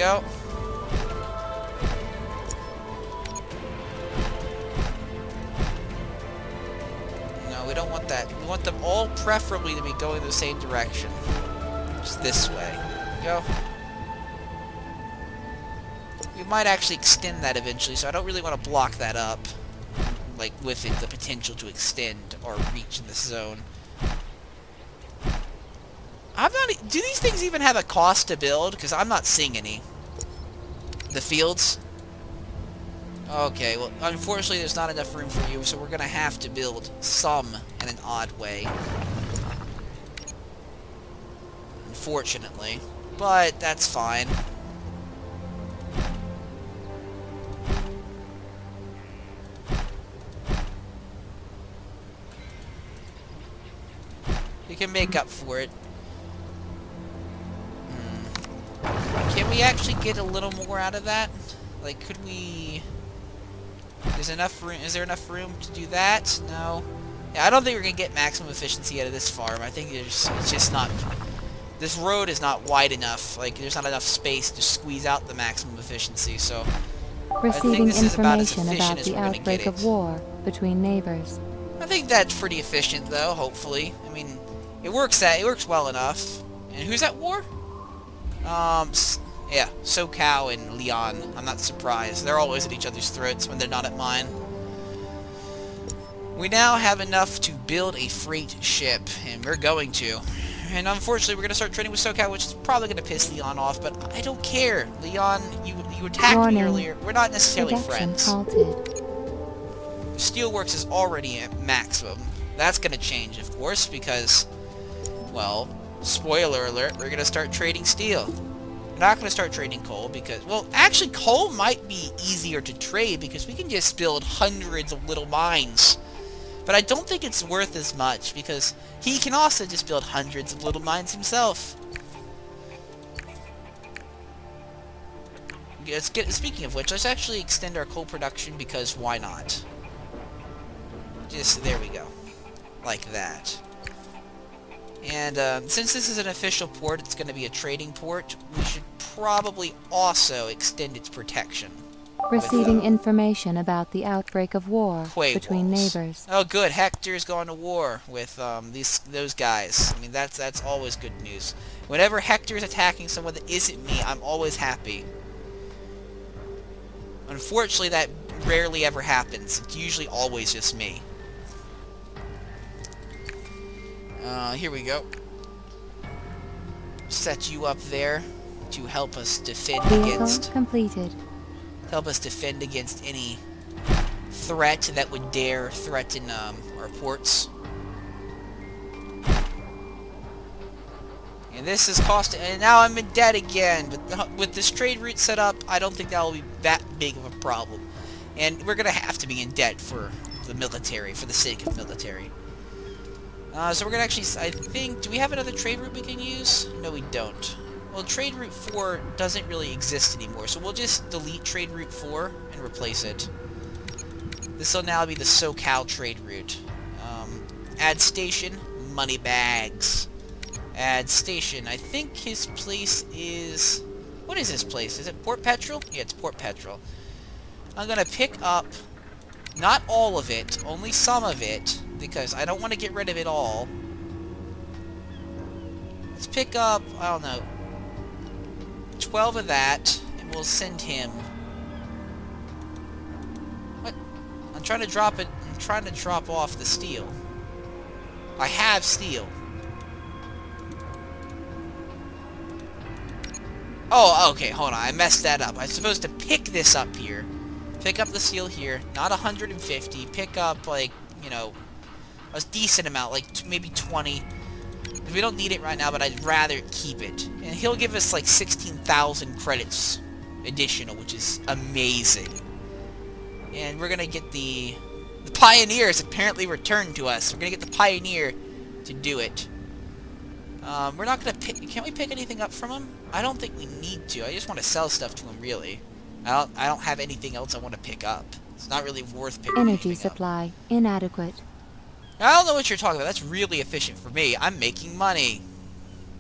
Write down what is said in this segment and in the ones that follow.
go. No, we don't want that. We want them all preferably to be going the same direction. Just this way. Go. We might actually extend that eventually, so I don't really want to block that up. Like, with it, the potential to extend or reach in this zone. I'm not... Do these things even have a cost to build? Because I'm not seeing any. The fields? Okay, well, unfortunately there's not enough room for you, so we're going to have to build some in an odd way. Unfortunately. But that's fine. We can make up for it. Can we actually get a little more out of that? Like, could we... Is there enough room to do that? No. Yeah, I don't think we're going to get maximum efficiency out of this farm. I think it's just not... This road is not wide enough. Like, there's not enough space to squeeze out the maximum efficiency, so... Receiving information about the outbreak of war between neighbors. I think that's pretty efficient, though, hopefully. I mean, it works well enough. And who's at war? Yeah, SoCal and Leon. I'm not surprised. They're always at each other's throats when they're not at mine. We now have enough to build a freight ship, and we're going to. And unfortunately, we're going to start trading with SoCal, which is probably going to piss Leon off, but I don't care. Leon, you attacked me earlier. We're not necessarily friends. Steelworks is already at maximum. That's going to change, of course, because, well, spoiler alert, we're going to start trading steel. We're not going to start trading coal because, well, actually, coal might be easier to trade because we can just build hundreds of little mines. But I don't think it's worth as much because he can also just build hundreds of little mines himself. Speaking of which, let's actually extend our coal production because why not? Just, there we go. Like that. And since this is an official port, it's going to be a trading port, we should probably also extend its protection. Receiving information about the outbreak of war between neighbors. Oh, good. Hector's gone to war with those guys. I mean, that's always good news. Whenever Hector's attacking someone that isn't me, I'm always happy. Unfortunately, that rarely ever happens. It's usually always just me. Here we go. Set you up there to help us defend against... completed. Help us defend against any threat that would dare threaten our ports. And this is costing... And now I'm in debt again. But with this trade route set up, I don't think that will be that big of a problem. And we're going to have to be in debt for the military, for the sake of military. So we're going to actually... I think... Do we have another trade route we can use? No, we don't. Well, Trade Route 4 doesn't really exist anymore, so we'll just delete Trade Route 4 and replace it. This will now be the SoCal Trade Route. Add station, money bags. Add station. I think his place is... What is his place? Is it Port Petrol? Yeah, it's Port Petrol. I'm going to pick up, not all of it, only some of it, because I don't want to get rid of it all. Let's pick up, I don't know, 12 of that, and we'll send him... What? I'm trying to drop it. I'm trying to drop off the steel. I have steel. Oh, okay, hold on. I messed that up. I'm supposed to pick this up here. Pick up the steel here. Not 150. Pick up, like, you know, a decent amount. Like, maybe 20. We don't need it right now, but I'd rather keep it. And he'll give us like 16,000 credits additional, which is amazing. And we're gonna get the Pioneers apparently returned to us. We're gonna get the Pioneer to do it. We're not gonna pick... Can't we pick anything up from him? I don't think we need to. I just want to sell stuff to him, really. I don't have anything else I want to pick up. It's not really worth picking Energy supply inadequate. I don't know what you're talking about. That's really efficient for me. I'm making money.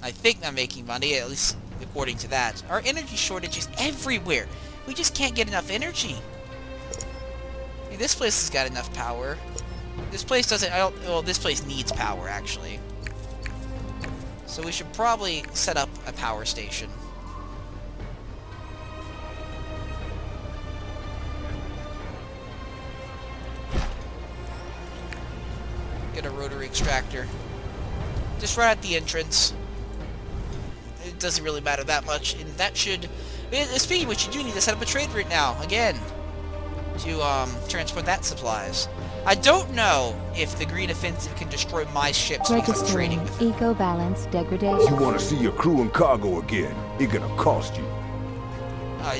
I think I'm making money. At least according to that. Our energy shortage is everywhere. We just can't get enough energy. I mean, this place has got enough power. This place doesn't... well, this place needs power, actually. So we should probably set up a power station. Get a rotary extractor. Just right at the entrance. It doesn't really matter that much, and that should... Speaking of which, you do need to set up a trade route now, again, to transport that supplies. I don't know if the Green Offensive can destroy my ships because I'm trading with them. Eco-balance degradation. You want to see your crew and cargo again? It gonna cost you.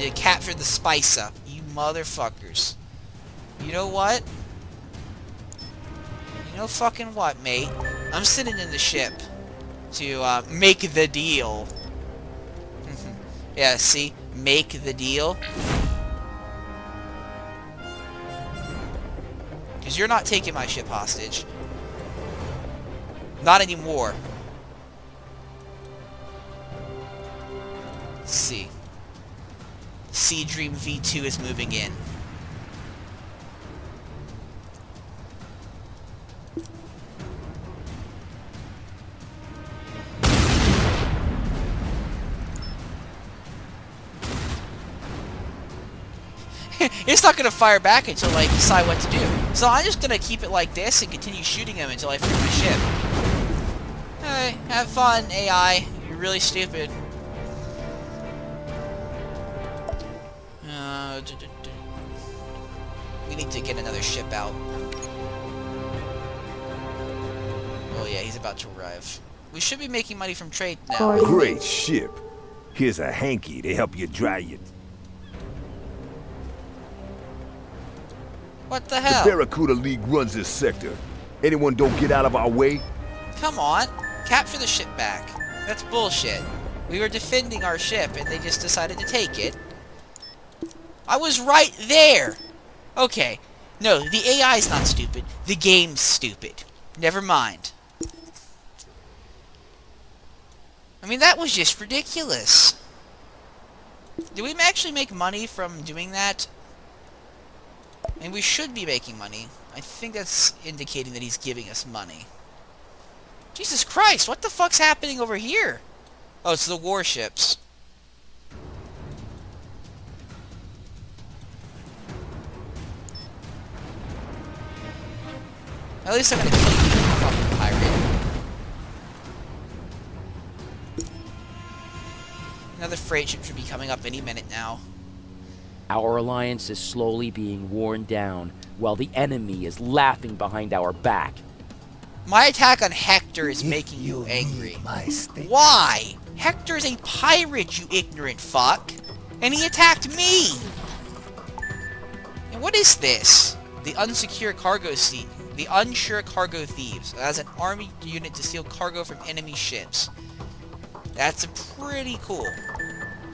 You captured the Spicer, you motherfuckers. You know what? You know fucking what, mate? I'm sitting in the ship to make the deal. Yeah, see? Make the deal. Because you're not taking my ship hostage. Not anymore. Let's see. Sea Dream V2 is moving in. It's not going to fire back until I decide what to do. So I'm just going to keep it like this and continue shooting him until I free my ship. Hey, have fun, AI. You're really stupid. We need to get another ship out. Oh yeah, he's about to arrive. We should be making money from trade now. Great ship. Here's a hanky to help you dry your... What the hell? The Barracuda League runs this sector. Anyone don't get out of our way? Come on. Capture the ship back. That's bullshit. We were defending our ship and they just decided to take it. I was right there! Okay. No, the AI's not stupid. The game's stupid. Never mind. I mean, that was just ridiculous. Did we actually make money from doing that? And we should be making money. I think that's indicating that he's giving us money. Jesus Christ, what the fuck's happening over here? Oh, it's the warships. At least I'm gonna kill you, fucking pirate. Another freight ship should be coming up any minute now. Our alliance is slowly being worn down, while the enemy is laughing behind our back. My attack on Hector is making you angry. Why? Hector's a pirate, you ignorant fuck. And he attacked me! And what is this? The unsure cargo thieves. As an army unit to steal cargo from enemy ships. That's pretty cool.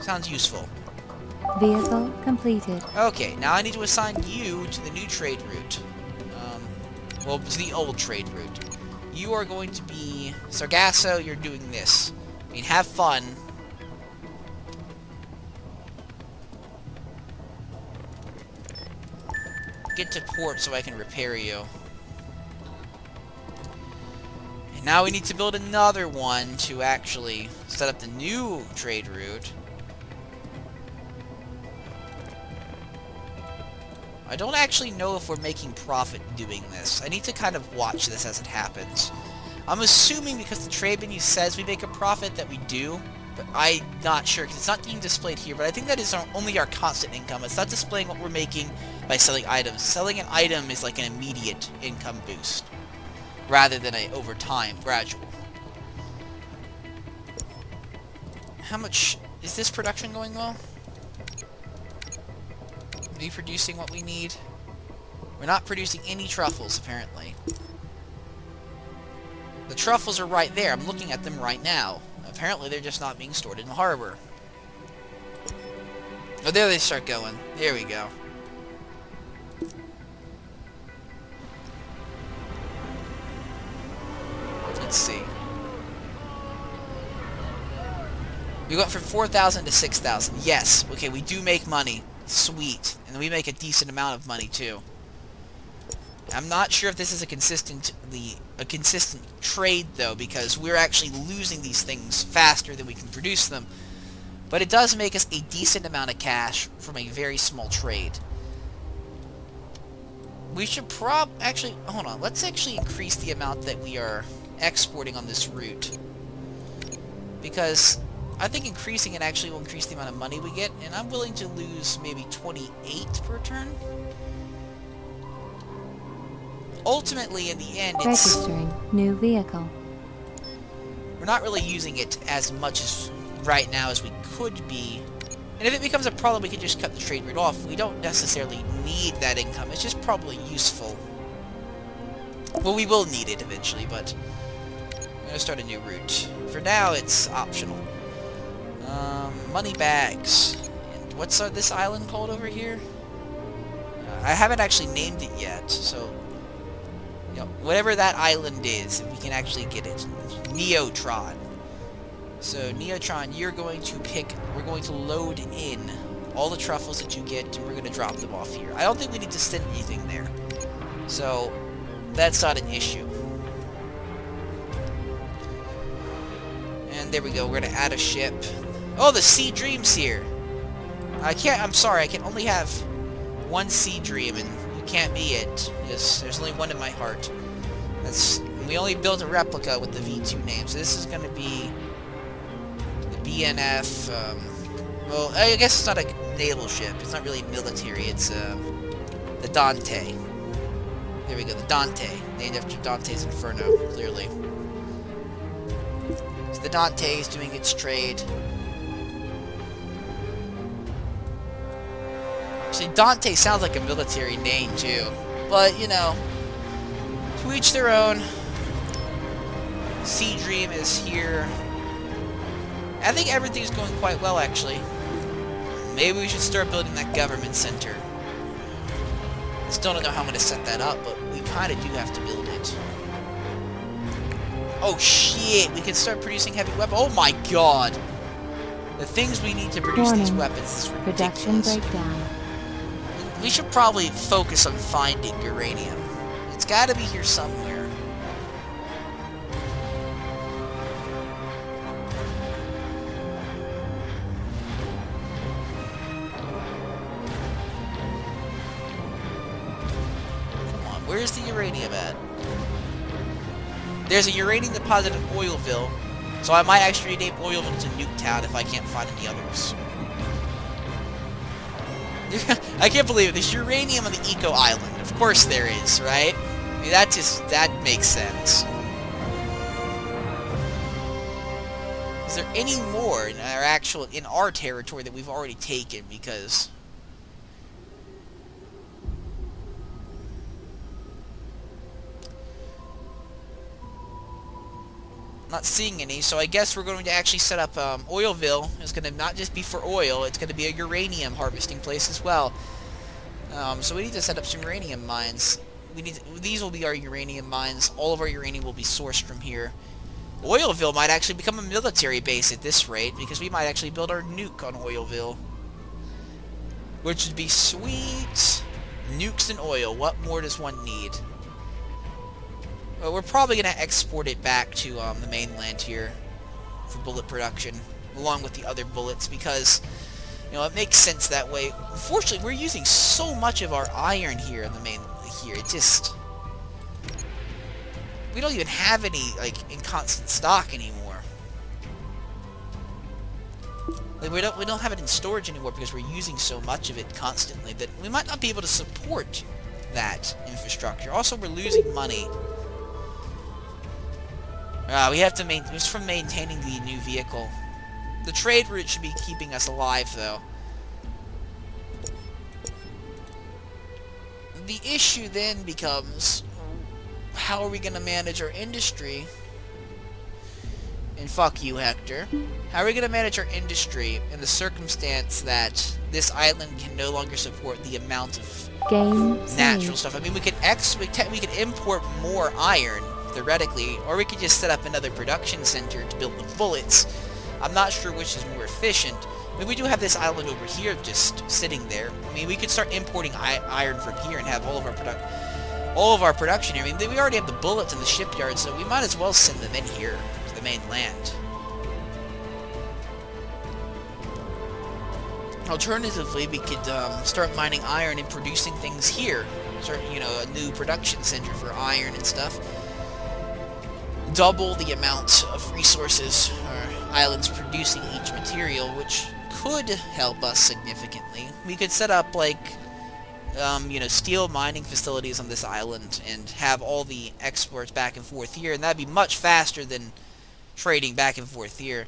Sounds useful. Vehicle completed. Okay, now I need to assign you to the new trade route. Well, to the old trade route. You are going to be... Sargasso, you're doing this. I mean, have fun. Get to port so I can repair you. And now we need to build another one to actually set up the new trade route. I don't actually know if we're making profit doing this. I need to kind of watch this as it happens. I'm assuming because the trade menu says we make a profit that we do, but I'm not sure because it's not being displayed here, but I think that is only our constant income. It's not displaying what we're making by selling items. Selling an item is like an immediate income boost, rather than a over time, gradual. How much... is this production going well? Are we producing what we need? We're not producing any truffles, apparently. The truffles are right there. I'm looking at them right now. Apparently, they're just not being stored in the harbor. Oh, there they start going. There we go. Let's see. We went from 4,000 to 6,000. Yes. Okay, we do make money. Sweet. And we make a decent amount of money, too. I'm not sure if this is a consistent trade, though, because we're actually losing these things faster than we can produce them. But it does make us a decent amount of cash from a very small trade. We should actually, hold on, let's actually increase the amount that we are exporting on this route. Because I think increasing it actually will increase the amount of money we get, and I'm willing to lose maybe 28 per turn. Ultimately, in the end, Registering new vehicle. we're not really using it as much as right now as we could be. And if it becomes a problem, we can just cut the trade route off. We don't necessarily need that income. It's just probably useful. Well, we will need it eventually, but I'm going to start a new route. For now, it's optional. Money bags. And what's this island called over here? I haven't actually named it yet, so you know, whatever that island is, if we can actually get it. Neotron. So, Neotron, we're going to load in all the truffles that you get, and we're going to drop them off here. I don't think we need to send anything there. So, that's not an issue. And there we go, we're going to add a ship. Oh, the Sea Dream's here! I'm sorry, I can only have one Sea Dream, and you can't be it. There's only one in my heart. We only built a replica with the V2 name, so this is going to be the BNF, well, I guess it's not a naval ship. It's not really military. It's the Dante. There we go, the Dante. Named after Dante's Inferno, clearly. So the Dante is doing its trade. See, Dante sounds like a military name, too. But, you know, to each their own. Sea Dream is here. I think everything's going quite well, actually. Maybe we should start building that government center. I still don't know how I'm going to set that up, but we kind of do have to build it. Oh, shit! We can start producing heavy weapons. Oh, my God! The things we need to produce these weapons is ridiculous. Production breakdown. We should probably focus on finding uranium. It's gotta be here somewhere. Come on, where's the uranium at? There's a uranium deposit in Oilville, so I might actually rename Oilville to Nuketown if I can't find any others. I can't believe it. There's uranium on the Eco Island. Of course there is, right? I mean, that makes sense. Is there any more in our territory that we've already taken? Because not seeing any, so I guess we're going to actually set up Oilville. It's going to not just be for oil, it's going to be a uranium harvesting place as well. So we need to set up some uranium mines. These will be our uranium mines. All of our uranium will be sourced from here. Oilville might actually become a military base at this rate, because we might actually build our nuke on Oilville. Which would be sweet. Nukes and oil. What more does one need? Well, we're probably going to export it back to the mainland here for bullet production, along with the other bullets, because, you know, it makes sense that way. Unfortunately, we're using so much of our iron here in the mainland here. It just... we don't even have any, like, in constant stock anymore. Like, we don't have it in storage anymore because we're using so much of it constantly that we might not be able to support that infrastructure. Also, we're losing money. We have to just from maintaining the new vehicle. The trade route should be keeping us alive, though. The issue then becomes, how are we going to manage our industry? And fuck you, Hector. How are we going to manage our industry in the circumstance that this island can no longer support the amount of natural stuff? I mean, we could import more iron, theoretically, or we could just set up another production center to build the bullets. I'm not sure which is more efficient. I mean, we do have this island over here just sitting there. I mean, we could start importing iron from here and have all of our production here. I mean, we already have the bullets in the shipyard, so we might as well send them in here to the mainland. Alternatively, we could start mining iron and producing things here. Start, you know, a new production center for iron and stuff. Double the amount of resources our islands producing each material, which could help us significantly. We could set up, like, you know, steel mining facilities on this island and have all the exports back and forth here, and that'd be much faster than trading back and forth here.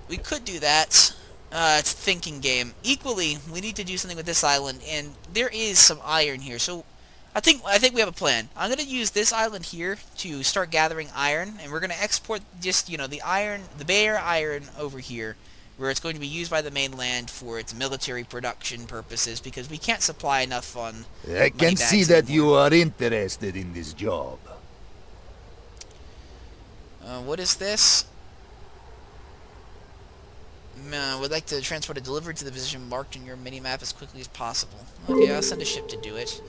We could do that. It's a thinking game. Equally, we need to do something with this island, and there is some iron here, so I think we have a plan. I'm going to use this island here to start gathering iron, and we're going to export just, you know, the iron, the bare iron over here, where it's going to be used by the mainland for its military production purposes, because we can't supply enough on I can see that you are interested in this job. What is this? Would like to transport a delivery to the position marked in your mini-map as quickly as possible. Okay, I'll send a ship to do it.